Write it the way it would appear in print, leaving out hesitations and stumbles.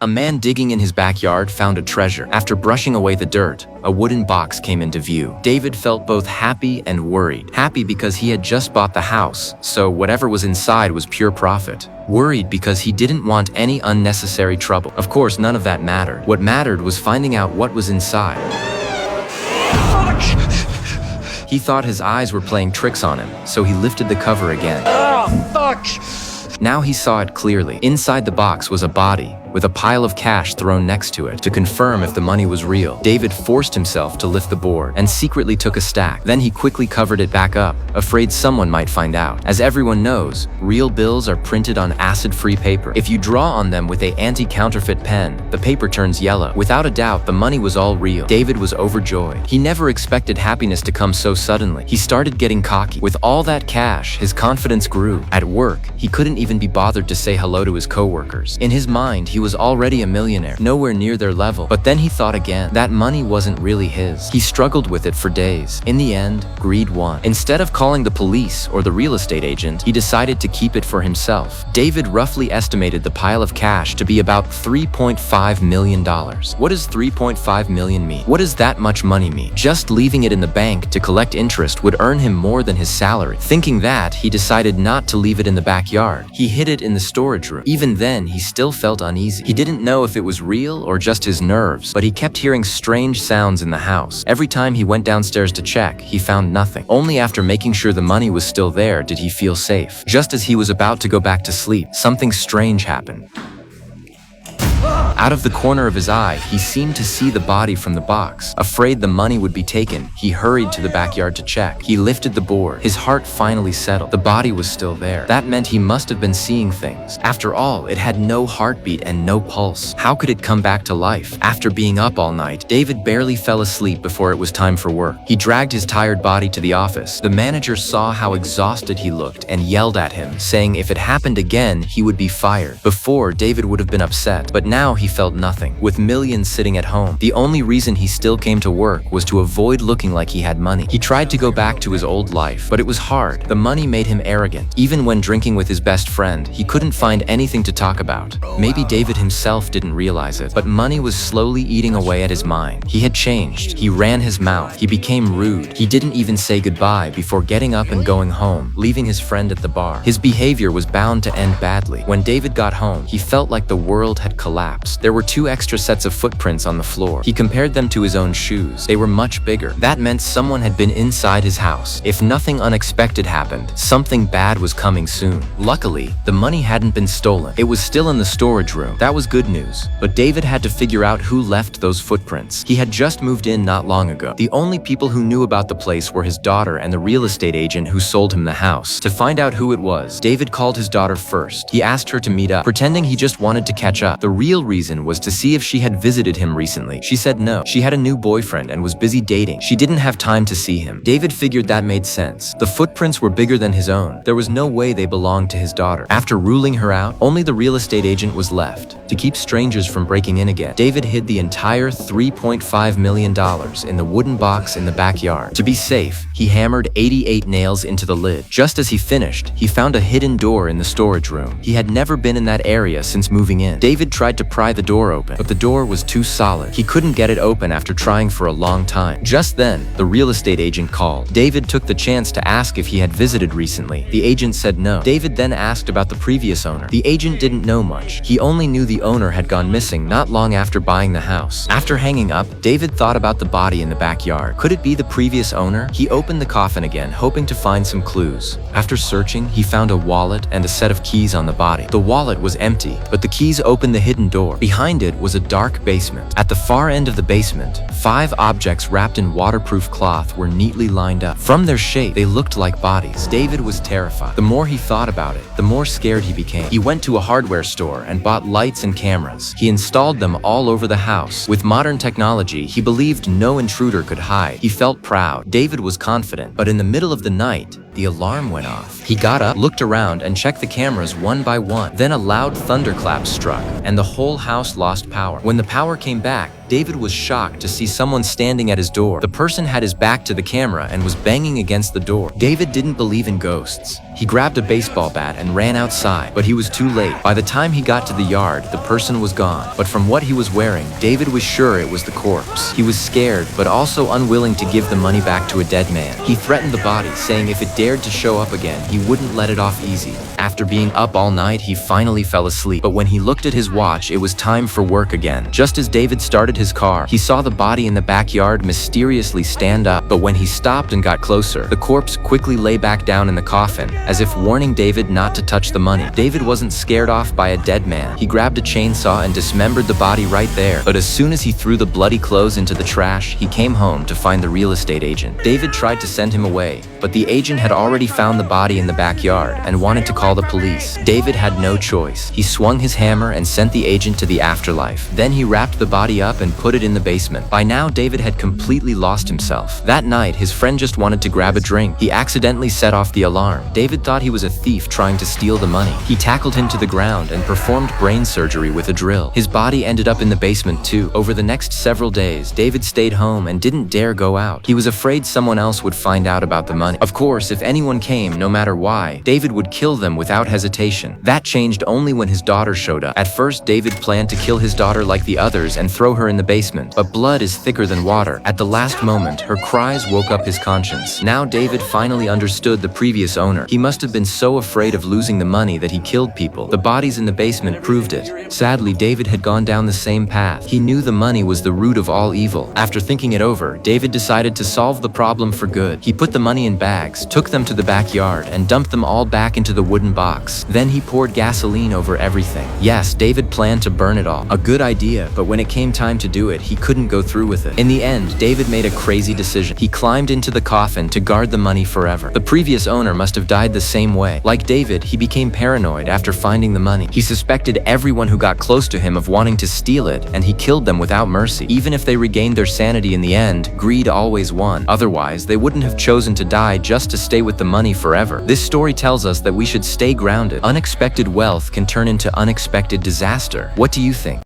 A man digging in his backyard found a treasure. After brushing away the dirt, a wooden box came into view. David felt both happy and worried. Happy because he had just bought the house, so whatever was inside was pure profit. Worried because he didn't want any unnecessary trouble. Of course, none of that mattered. What mattered was finding out what was inside. He thought his eyes were playing tricks on him, so he lifted the cover again. Now he saw it clearly. Inside the box was a body, with a pile of cash thrown next to it. To confirm if the money was real, David forced himself to lift the board and secretly took a stack. Then he quickly covered it back up, afraid someone might find out. As everyone knows, real bills are printed on acid-free paper. If you draw on them with an anti-counterfeit pen, the paper turns yellow. Without a doubt, the money was all real. David was overjoyed. He never expected happiness to come so suddenly. He started getting cocky. With all that cash, his confidence grew. At work, he couldn't even be bothered to say hello to his co-workers. In his mind, he was already a millionaire, nowhere near their level. But then he thought again. That money wasn't really his. He struggled with it for days. In the end, greed won. Instead of calling the police or the real estate agent, he decided to keep it for himself. David roughly estimated the pile of cash to be about $3.5 million. What does $3.5 million mean? What does that much money mean? Just leaving it in the bank to collect interest would earn him more than his salary. Thinking that, he decided not to leave it in the backyard. He hid it in the storage room. Even then, he still felt uneasy. He didn't know if it was real or just his nerves, but he kept hearing strange sounds in the house. Every time he went downstairs to check, he found nothing. Only after making sure the money was still there did he feel safe. Just as he was about to go back to sleep, something strange happened. Out of the corner of his eye, he seemed to see the body from the box. Afraid the money would be taken, he hurried to the backyard to check. He lifted the board. His heart finally settled. The body was still there. That meant he must have been seeing things. After all, it had no heartbeat and no pulse. How could it come back to life? After being up all night, David barely fell asleep before it was time for work. He dragged his tired body to the office. The manager saw how exhausted he looked and yelled at him, saying if it happened again, he would be fired. Before, David would have been upset, but now he felt nothing. With millions sitting at home, the only reason he still came to work was to avoid looking like he had money. He tried to go back to his old life, but it was hard. The money made him arrogant. Even when drinking with his best friend, he couldn't find anything to talk about. Maybe David himself didn't realize it, but money was slowly eating away at his mind. He had changed. He ran his mouth. He became rude. He didn't even say goodbye before getting up and going home, leaving his friend at the bar. His behavior was bound to end badly. When David got home, he felt like the world had collapsed. There were 2 extra sets of footprints on the floor. He compared them to his own shoes. They were much bigger. That meant someone had been inside his house. If nothing unexpected happened, something bad was coming soon. Luckily, the money hadn't been stolen. It was still in the storage room. That was good news. But David had to figure out who left those footprints. He had just moved in not long ago. The only people who knew about the place were his daughter and the real estate agent who sold him the house. To find out who it was, David called his daughter first. He asked her to meet up, pretending he just wanted to catch up. The real reason was to see if she had visited him recently. She said no. She had a new boyfriend and was busy dating. She didn't have time to see him. David figured that made sense. The footprints were bigger than his own. There was no way they belonged to his daughter. After ruling her out, only the real estate agent was left. To keep strangers from breaking in again, David hid the entire $3.5 million in the wooden box in the backyard. To be safe, he hammered 88 nails into the lid. Just as he finished, he found a hidden door in the storage room. He had never been in that area since moving in. David tried to pry the door open, but the door was too solid. He couldn't get it open after trying for a long time. Just then, the real estate agent called. David took the chance to ask if he had visited recently. The agent said no. David then asked about the previous owner. The agent didn't know much. He only knew the owner had gone missing not long after buying the house. After hanging up, David thought about the body in the backyard. Could it be the previous owner? He opened the coffin again, hoping to find some clues. After searching, he found a wallet and a set of keys on the body. The wallet was empty, but the keys opened the hidden door. Behind it was a dark basement. At the far end of the basement, 5 objects wrapped in waterproof cloth were neatly lined up. From their shape, they looked like bodies. David was terrified. The more he thought about it, the more scared he became. He went to a hardware store and bought lights and cameras. He installed them all over the house. With modern technology, he believed no intruder could hide. He felt proud. David was confident, but in the middle of the night, the alarm went off. He got up, looked around, and checked the cameras one by one. Then a loud thunderclap struck, and the whole house lost power. When the power came back, David was shocked to see someone standing at his door. The person had his back to the camera and was banging against the door. David didn't believe in ghosts. He grabbed a baseball bat and ran outside, but he was too late. By the time he got to the yard, the person was gone. But from what he was wearing, David was sure it was the corpse. He was scared, but also unwilling to give the money back to a dead man. He threatened the body, saying if it dared to show up again, he wouldn't let it off easy. After being up all night, he finally fell asleep. But when he looked at his watch, it was time for work again. Just as David started his car, he saw the body in the backyard mysteriously stand up. But when he stopped and got closer, the corpse quickly lay back down in the coffin, as if warning David not to touch the money. David wasn't scared off by a dead man. He grabbed a chainsaw and dismembered the body right there. But as soon as he threw the bloody clothes into the trash, he came home to find the real estate agent. David tried to send him away, but the agent had already found the body in the backyard and wanted to call the police. David had no choice. He swung his hammer and sent the agent to the afterlife. Then he wrapped the body up and put it in the basement. By now, David had completely lost himself. That night, his friend just wanted to grab a drink. He accidentally set off the alarm. David thought he was a thief trying to steal the money. He tackled him to the ground and performed brain surgery with a drill. His body ended up in the basement too. Over the next several days, David stayed home and didn't dare go out. He was afraid someone else would find out about the money. Of course, if anyone came, no matter why, David would kill them without hesitation. That changed only when his daughter showed up. At first, David planned to kill his daughter like the others and throw her in the basement. But blood is thicker than water. At the last moment, her cries woke up his conscience. Now David finally understood the previous owner. He must have been so afraid of losing the money that he killed people. The bodies in the basement proved it. Sadly, David had gone down the same path. He knew the money was the root of all evil. After thinking it over, David decided to solve the problem for good. He put the money in bags, took them to the backyard, and dumped them all back into the wooden box. Then he poured gasoline over everything. Yes, David planned to burn it all. A good idea, but when it came time to do it, he couldn't go through with it. In the end, David made a crazy decision. He climbed into the coffin to guard the money forever. The previous owner must have died the same way. Like David, he became paranoid after finding the money. He suspected everyone who got close to him of wanting to steal it, and he killed them without mercy. Even if they regained their sanity in the end, greed always won. Otherwise, they wouldn't have chosen to die just to stay with the money forever. This story tells us that we should stay grounded. Unexpected wealth can turn into unexpected disaster. What do you think?